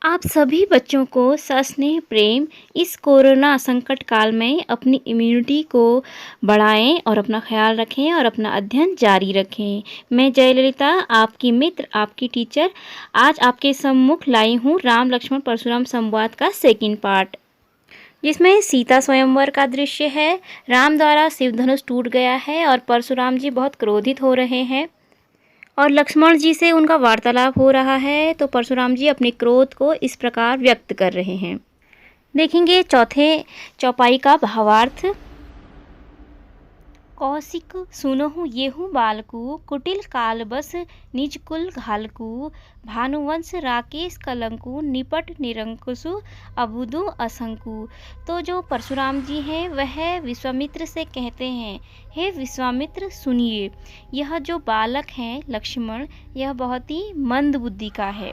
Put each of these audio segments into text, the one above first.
आप सभी बच्चों को सस्नेह प्रेम इस कोरोना संकट काल में अपनी इम्यूनिटी को बढ़ाएं और अपना ख्याल रखें और अपना अध्ययन जारी रखें। मैं जयललिता, आपकी मित्र, आपकी टीचर, आज आपके सम्मुख लाई हूँ राम लक्ष्मण परशुराम संवाद का सेकंड पार्ट, जिसमें सीता स्वयंवर का दृश्य है। राम द्वारा शिव धनुष टूट गया है और परशुराम जी बहुत क्रोधित हो रहे हैं और लक्ष्मण जी से उनका वार्तालाप हो रहा है। तो परशुराम जी अपने क्रोध को इस प्रकार व्यक्त कर रहे हैं। देखेंगे चौथे चौपाई का भावार्थ। कौशिक सुनहु येहु बालकु, कुटिल काल बस निज कुल घालकु, भानुवंश राकेश कलंकु, निपट निरंकुशु अबुदु असंकु। तो जो परशुराम जी हैं वह विश्वामित्र से कहते हैं, हे विश्वामित्र सुनिए, यह जो बालक हैं लक्ष्मण, यह बहुत ही मंद बुद्धि का है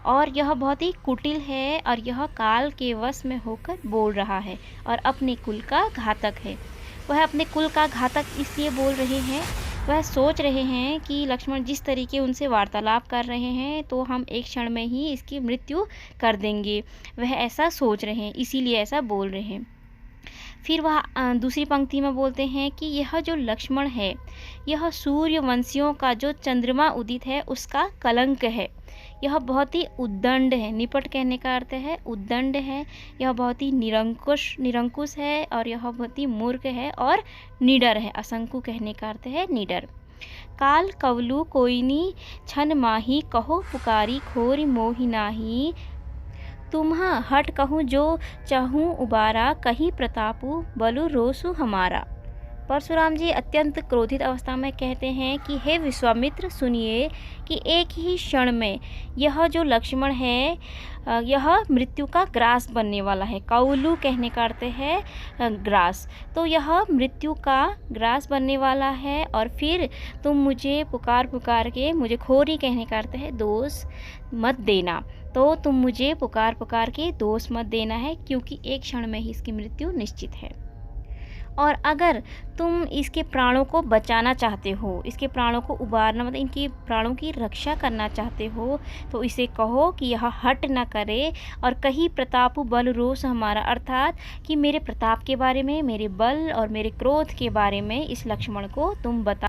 और यह बहुत ही कुटिल है और यह काल के वश में होकर बोल रहा है और अपने कुल का घातक है। वह अपने कुल का घातक इसलिए बोल रहे हैं, वह सोच रहे हैं कि लक्ष्मण जिस तरीके उनसे वार्तालाप कर रहे हैं तो हम एक क्षण में ही इसकी मृत्यु कर देंगे। वह ऐसा सोच रहे हैं, इसीलिए ऐसा बोल रहे हैं। फिर वह दूसरी पंक्ति में बोलते हैं कि यह जो लक्ष्मण है, यह सूर्यवंशियों का जो चंद्रमा उदित है उसका कलंक है। यह बहुत ही उद्दंड है, निपट कहने का अर्थ है उद्दंड है। यह बहुत ही निरंकुश है और यह बहुत ही मूर्ख है और निडर है। असंकु कहने का अर्थ है निडर। काल कवलु कोइनी छन माही, कहो पुकारी खोरी मोहि नाही, तुम्हा हट कहूँ जो चाहूँ उबारा, कहीं प्रतापु बलु रोसु हमारा। परशुराम जी अत्यंत क्रोधित अवस्था में कहते हैं कि हे विश्वामित्र सुनिए कि एक ही क्षण में यह जो लक्ष्मण है यह मृत्यु का ग्रास बनने वाला है। कौलू कहने का अर्थ है ग्रास, तो यह मृत्यु का ग्रास बनने वाला है और फिर तुम मुझे पुकार पुकार के, मुझे खोरी कहने का अर्थ है दोष मत देना, तो तुम मुझे पुकार पुकार के दोष मत देना है, क्योंकि एक क्षण में ही इसकी मृत्यु निश्चित है। और अगर तुम इसके प्राणों को बचाना चाहते हो, इसके प्राणों को उबारना मतलब इनके प्राणों की रक्षा करना चाहते हो, तो इसे कहो कि यह हट न करे और कहीं प्रतापु बल रोष हमारा, अर्थात कि मेरे प्रताप के बारे में, मेरे बल और मेरे क्रोध के बारे में इस लक्ष्मण को तुम बता।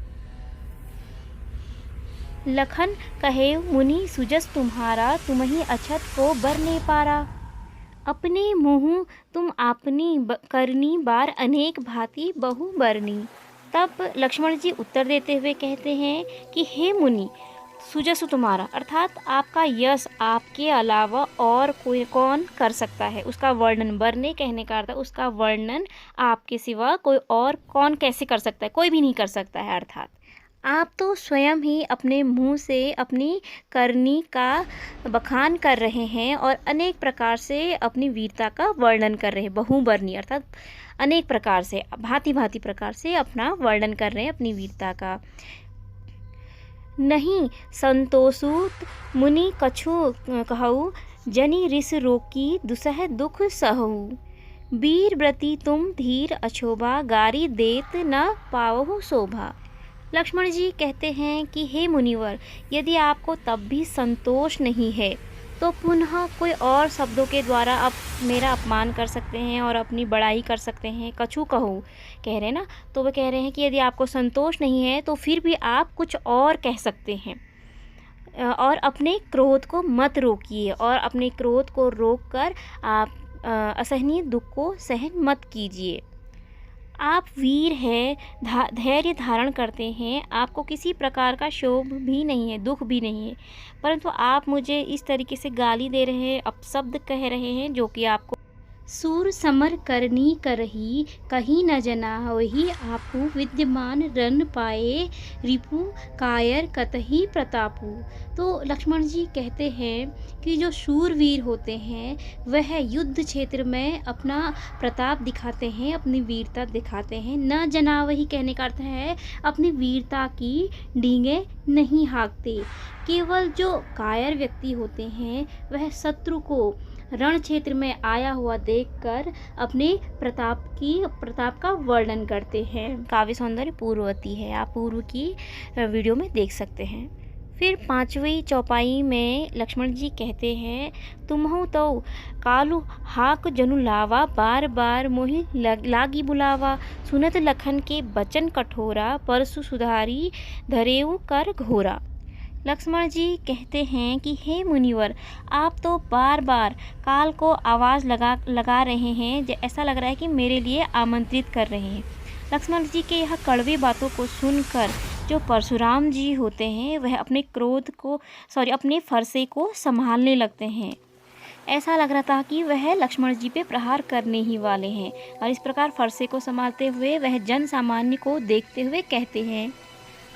लखन कहे मुनि सुजस तुम्हारा, तुम ही अछत को बर ने पारा, अपने मुँह तुम आपनी करनी बार अनेक भांति बहु बरनी। तब लक्ष्मण जी उत्तर देते हुए कहते हैं कि हे मुनि, सुजसु तुम्हारा अर्थात आपका यश आपके अलावा और कोई कौन कर सकता है, उसका वर्णन, बरने कहने का अर्थ उसका वर्णन आपके सिवा कोई और कौन कैसे कर सकता है, कोई भी नहीं कर सकता है। अर्थात आप तो स्वयं ही अपने मुंह से अपनी करनी का बखान कर रहे हैं और अनेक प्रकार से अपनी वीरता का वर्णन कर रहे हैं। बहुबरनी अर्थात अनेक प्रकार से, भांति भांति प्रकार से अपना वर्णन कर रहे हैं अपनी वीरता का। नहीं संतोषुत मुनि कछु कहऊ, जनि रिस रोकी दुसह दुख सहऊ, वीर व्रती तुम धीर अछोभा, गारी देत न पावहु शोभा। लक्ष्मण जी कहते हैं कि हे मुनिवर, यदि आपको तब भी संतोष नहीं है तो पुनः कोई और शब्दों के द्वारा आप मेरा अपमान कर सकते हैं और अपनी बड़ाई कर सकते हैं। कछु कहूँ कह रहे हैं ना, तो वह कह रहे हैं कि यदि आपको संतोष नहीं है तो फिर भी आप कुछ और कह सकते हैं और अपने क्रोध को मत रोकिए और अपने क्रोध को रोककर आप असहनीय दुख को सहन मत कीजिए। आप वीर हैं, धैर्य धारण करते हैं, आपको किसी प्रकार का शोभ भी नहीं है, दुख भी नहीं है, परंतु आप मुझे इस तरीके से गाली दे रहे हैं, अपशब्द कह रहे हैं जो कि आपको सूर समर करनी करही, कहीं न जना होही आपू, विद्यमान रन पाए रिपु, कायर कतही प्रतापु। तो लक्ष्मण जी कहते हैं कि जो शूरवीर होते हैं वह युद्ध क्षेत्र में अपना प्रताप दिखाते हैं, अपनी वीरता दिखाते हैं। न जनावही कहने का अर्थ है अपनी वीरता की डींगे नहीं हाँकते। केवल जो कायर व्यक्ति होते हैं वह शत्रु को रण क्षेत्र में आया हुआ देखकर अपने प्रताप का वर्णन करते हैं। काव्य सौंदर्य पूर्ववती है, आप पूर्व की वीडियो में देख सकते हैं। फिर 5वीं चौपाई में लक्ष्मण जी कहते हैं, तुम्हु तो कालू हाक जनु लावा, बार बार मोहि लागी बुलावा। सुनत लखन के बचन कठोरा, परसु सुधारी धरेऊ कर घोरा। लक्ष्मण जी कहते हैं कि हे मुनिवर, आप तो बार बार काल को आवाज़ लगा रहे हैं, ऐसा लग रहा है कि मेरे लिए आमंत्रित कर रहे हैं। लक्ष्मण जी के यह कड़वी बातों को सुनकर जो परशुराम जी होते हैं वह अपने फरसे को संभालने लगते हैं। ऐसा लग रहा था कि वह लक्ष्मण जी पे प्रहार करने ही वाले हैं, और इस प्रकार फरसे को संभालते हुए वह जन सामान्य को देखते हुए कहते हैं,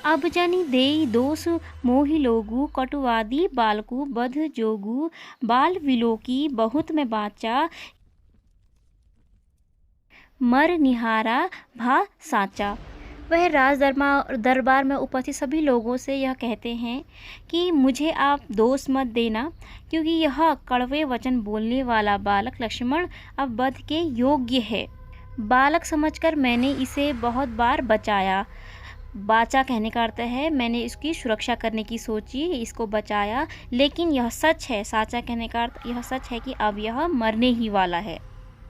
अब जनि देई दोष मोहि लोगु, कटुवादी बालकु बध जोगु। बाल विलोकी बहुत में बाचा, मर निहारा भा साचा। वह राज दरबार में उपस्थित सभी लोगों से यह कहते हैं कि मुझे आप दोष मत देना, क्योंकि यह कड़वे वचन बोलने वाला बालक लक्ष्मण अब वध के योग्य है। बालक समझकर मैंने इसे बहुत बार बचाया। बाचा कहने का अर्थ है मैंने इसकी सुरक्षा करने की सोची, इसको बचाया, लेकिन यह सच है। साचा कहने का अर्थ यह सच है कि अब यह मरने ही वाला है।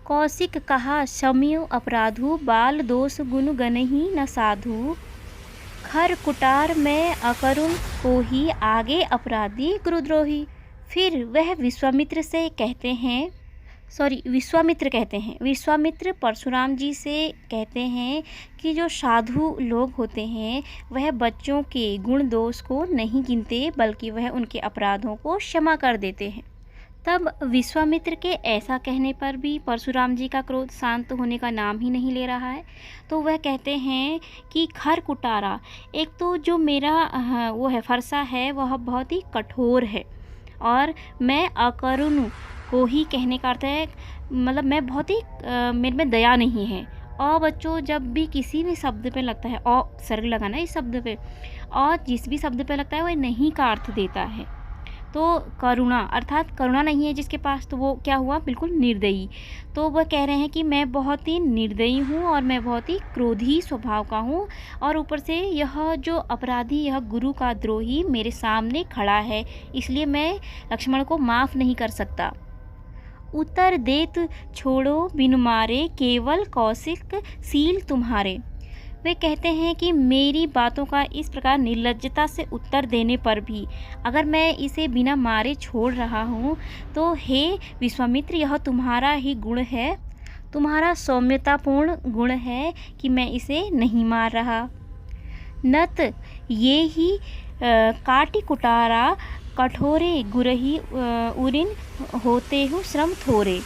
कौशिक कहा क्षम्यो अपराधु, बाल दोष गुण गनहि न साधु। खर कुटार में अकरुण कोहि, आगे अपराधी गुरुद्रोही। फिर वह विश्वामित्र कहते हैं विश्वामित्र परशुराम जी से कहते हैं कि जो साधु लोग होते हैं वह बच्चों के गुण दोष को नहीं गिनते, बल्कि वह उनके अपराधों को क्षमा कर देते हैं। तब विश्वामित्र के ऐसा कहने पर भी परशुराम जी का क्रोध शांत होने का नाम ही नहीं ले रहा है। तो वह कहते हैं कि खर कुटारा, एक तो जो मेरा वो है फरसा है वह बहुत ही कठोर है, और मैं अकरुण को ही कहने का अर्थ है मतलब मैं बहुत ही मेरे में दया नहीं है। और बच्चों जब भी किसी भी शब्द पे लगता है और सर्ग लगाना इस शब्द पे, और जिस भी शब्द पे लगता है वह नहीं का अर्थ देता है। तो करुणा अर्थात करुणा नहीं है जिसके पास, तो वो क्या हुआ, बिल्कुल निर्दयी। तो वह कह रहे हैं कि मैं बहुत ही निर्दयी हूँ और मैं बहुत ही क्रोधी स्वभाव का हूँ, और ऊपर से यह जो अपराधी, यह गुरु का द्रोही मेरे सामने खड़ा है, इसलिए मैं लक्ष्मण को माफ़ नहीं कर सकता। उत्तर देत छोड़ो बिन मारे, केवल कौशिक सील तुम्हारे। वे कहते हैं कि मेरी बातों का इस प्रकार निर्लज्जता से उत्तर देने पर भी अगर मैं इसे बिना मारे छोड़ रहा हूँ, तो हे विश्वामित्र, यह तुम्हारा ही गुण है, तुम्हारा सौम्यतापूर्ण गुण है कि मैं इसे नहीं मार रहा। नत ये ही काटी कुटारा, कठोरे गुरही उरिन होते हूँ श्रम थोरे।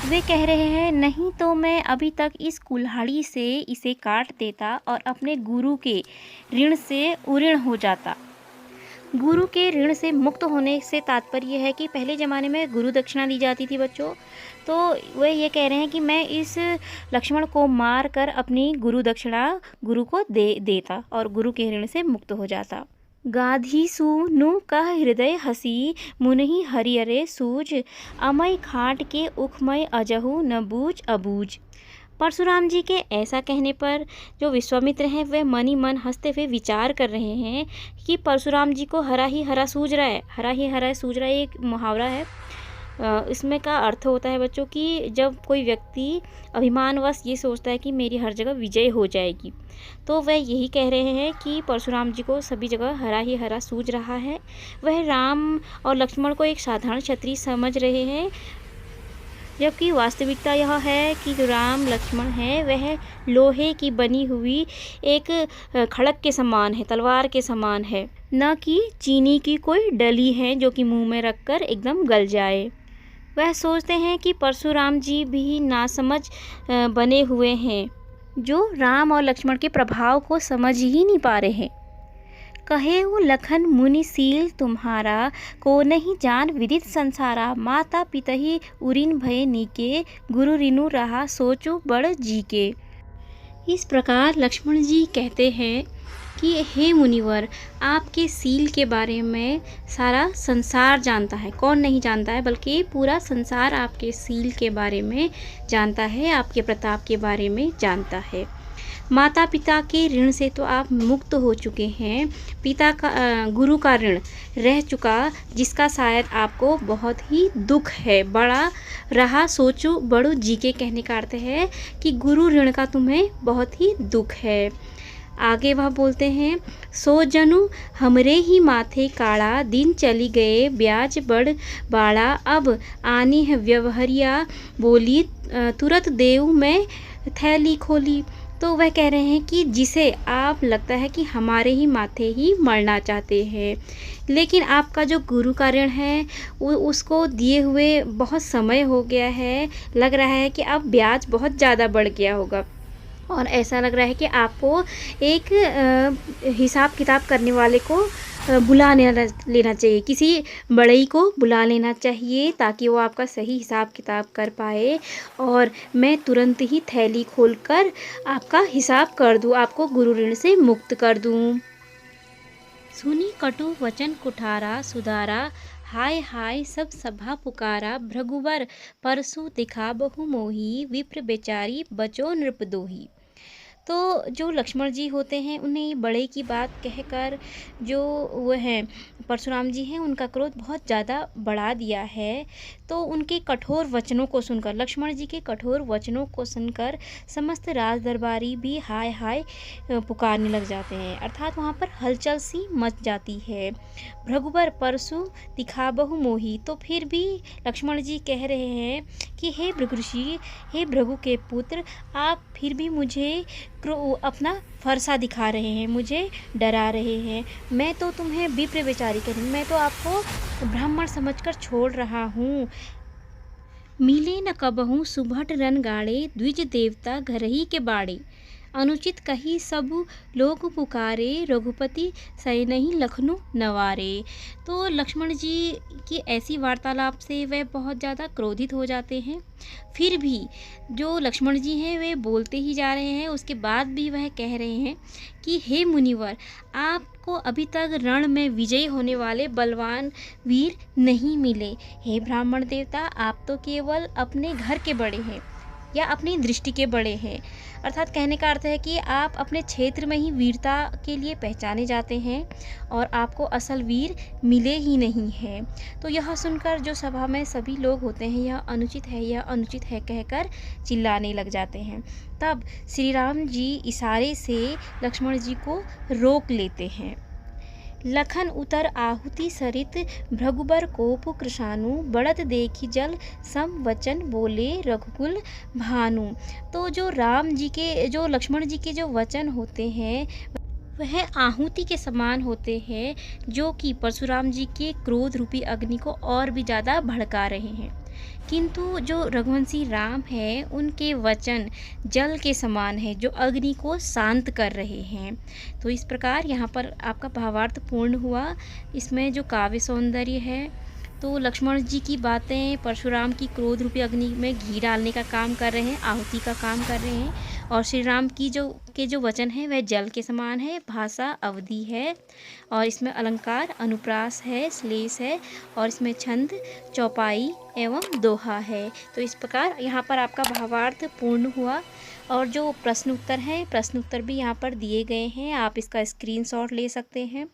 वे कह रहे हैं नहीं तो मैं अभी तक इस कुल्हाड़ी से इसे काट देता और अपने गुरु के ऋण से उऋण हो जाता। गुरु के ऋण से मुक्त होने से तात्पर्य है कि पहले ज़माने में गुरु दक्षिणा दी जाती थी बच्चों, तो वे ये कह रहे हैं कि मैं इस लक्ष्मण को मार कर अपनी गुरु दक्षिणा गुरु को देता और गुरु के ऋण से मुक्त हो जाता। गाधी सुनु कह हृदय हसी, मुनहि हरियरे सूझ, अमय खाट के उखमय अजहु, न बूझ अबूझ। परशुराम जी के ऐसा कहने पर जो विश्वामित्र हैं वे मन ही मन हंसते हुए विचार कर रहे हैं कि परशुराम जी को हरा ही हरा सूझ रहा है। हरा ही हरा सूझ रहा है एक मुहावरा है। इसमें का अर्थ होता है बच्चों कि जब कोई व्यक्ति अभिमानवश ये सोचता है कि मेरी हर जगह विजय हो जाएगी, तो वह यही कह रहे हैं कि परशुराम जी को सभी जगह हरा ही हरा सूझ रहा है। वह राम और लक्ष्मण को एक साधारण क्षत्रिय समझ रहे हैं, जबकि वास्तविकता यह है कि जो राम लक्ष्मण है वह लोहे की बनी हुई एक खड़क के समान है, तलवार के समान है, न कि चीनी की कोई डली है जो कि मुंह में रखकर एकदम गल जाए। वह सोचते हैं कि परशुराम जी भी नासमझ बने हुए हैं, जो राम और लक्ष्मण के प्रभाव को समझ ही नहीं पा रहे हैं। कहेउ लखन मुनि सील तुम्हारा, को नहीं जान विदित संसारा। माता पितहि उरिन भय नीके, गुरु रिनु रहा सोचो बड़ जी के। इस प्रकार लक्ष्मण जी कहते हैं कि हे मुनिवर, आपके सील के बारे में सारा संसार जानता है। कौन नहीं जानता है, बल्कि पूरा संसार आपके सील के बारे में जानता है, आपके प्रताप के बारे में जानता है। माता पिता के ऋण से तो आप मुक्त हो चुके हैं, गुरु का ऋण रह चुका जिसका शायद आपको बहुत ही दुख है, बड़ा रहा सोचो बड़ो जी के कहने का अर्थ है कि गुरु ऋण का तुम्हें बहुत ही दुख है। आगे वह बोलते हैं, सो जनु हमरे ही माथे काड़ा, दिन चली गए ब्याज बढ़ बाड़ा, अब आनी है व्यवहारिया बोली, तुरंत देव में थैली खोली। तो वह कह रहे हैं कि जिसे आप लगता है कि हमारे ही माथे ही मरना चाहते हैं, लेकिन आपका जो गुरु का ऋण है उसको दिए हुए बहुत समय हो गया है, लग रहा है कि अब ब्याज बहुत ज़्यादा बढ़ गया होगा और ऐसा लग रहा है कि आपको एक हिसाब किताब करने वाले को बुला लेना चाहिए, किसी बड़ई को बुला लेना चाहिए ताकि वो आपका सही हिसाब किताब कर पाए और मैं तुरंत ही थैली खोलकर आपका हिसाब कर दूँ, आपको गुरु ऋण से मुक्त कर दूँ। सुनी कटु वचन कुठारा सुधारा, हाय हाय सब सभा पुकारा, भृगुवर परसु दिखा बहु मोही, विप्र बेचारी बचो नृपदोही। तो जो लक्ष्मण जी होते हैं उन्हें बड़े की बात कहकर जो वो हैं परशुराम जी हैं उनका क्रोध बहुत ज़्यादा बढ़ा दिया है। तो उनके कठोर वचनों को सुनकर, लक्ष्मण जी के कठोर वचनों को सुनकर समस्त राज दरबारी भी हाय हाय पुकारने लग जाते हैं, अर्थात वहाँ पर हलचल सी मच जाती है। भृगुवर परसु दिखाबहु मोही, तो फिर भी लक्ष्मण जी कह रहे हैं कि हे भृगु ऋषि, हे भृगु के पुत्र, आप फिर भी मुझे अपना फरसा दिखा रहे हैं, मुझे डरा रहे हैं। मैं तो तुम्हें विप्र बेचारी करूँ, मैं तो आपको ब्राह्मण समझकर छोड़ रहा हूँ। मिले न कबहू सुभट रन गाड़े, द्विज देवता घर ही के बाड़े, अनुचित कही सब लोग पुकारे, रघुपति सैनहि लखनऊ नवारे। तो लक्ष्मण जी की ऐसी वार्तालाप से वह बहुत ज़्यादा क्रोधित हो जाते हैं। फिर भी जो लक्ष्मण जी हैं वे बोलते ही जा रहे हैं, उसके बाद भी वह कह रहे हैं कि हे मुनिवर, आपको अभी तक रण में विजयी होने वाले बलवान वीर नहीं मिले। हे ब्राह्मण देवता, आप तो केवल अपने घर के बड़े हैं या अपनी दृष्टि के बड़े हैं, अर्थात कहने का अर्थ है कि आप अपने क्षेत्र में ही वीरता के लिए पहचाने जाते हैं और आपको असल वीर मिले ही नहीं हैं। तो यह सुनकर जो सभा में सभी लोग होते हैं यह अनुचित है, यह अनुचित है कहकर चिल्लाने लग जाते हैं। तब श्री राम जी इशारे से लक्ष्मण जी को रोक लेते हैं। लखन उतर आहुति सरित, भृगुबर कोप कृशानु, बढ़त देखी जल सम वचन बोले रघुकुल भानु। तो जो लक्ष्मण जी के जो वचन होते हैं वह आहुति के समान होते हैं, जो कि परशुराम जी के क्रोध रूपी अग्नि को और भी ज़्यादा भड़का रहे हैं। किंतु जो रघुवंशी राम हैं उनके वचन जल के समान है, जो अग्नि को शांत कर रहे हैं। तो इस प्रकार यहाँ पर आपका भावार्थ पूर्ण हुआ। इसमें जो काव्य सौंदर्य है, तो लक्ष्मण जी की बातें परशुराम की क्रोध रूपी अग्नि में घी डालने का काम कर रहे हैं, आहुति का काम कर रहे हैं, और श्री राम की जो वचन है वह जल के समान है, भाषा अवधि है, और इसमें अलंकार अनुप्रास है, श्लेष है, और इसमें छंद चौपाई एवं दोहा है। तो इस प्रकार यहाँ पर आपका भावार्थ पूर्ण हुआ। और जो प्रश्न उत्तर हैं, प्रश्न उत्तर भी यहाँ पर दिए गए हैं, आप इसका स्क्रीनशॉट ले सकते हैं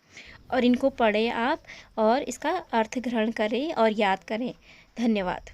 और इनको पढ़ें आप और इसका अर्थ ग्रहण करें और याद करें। धन्यवाद।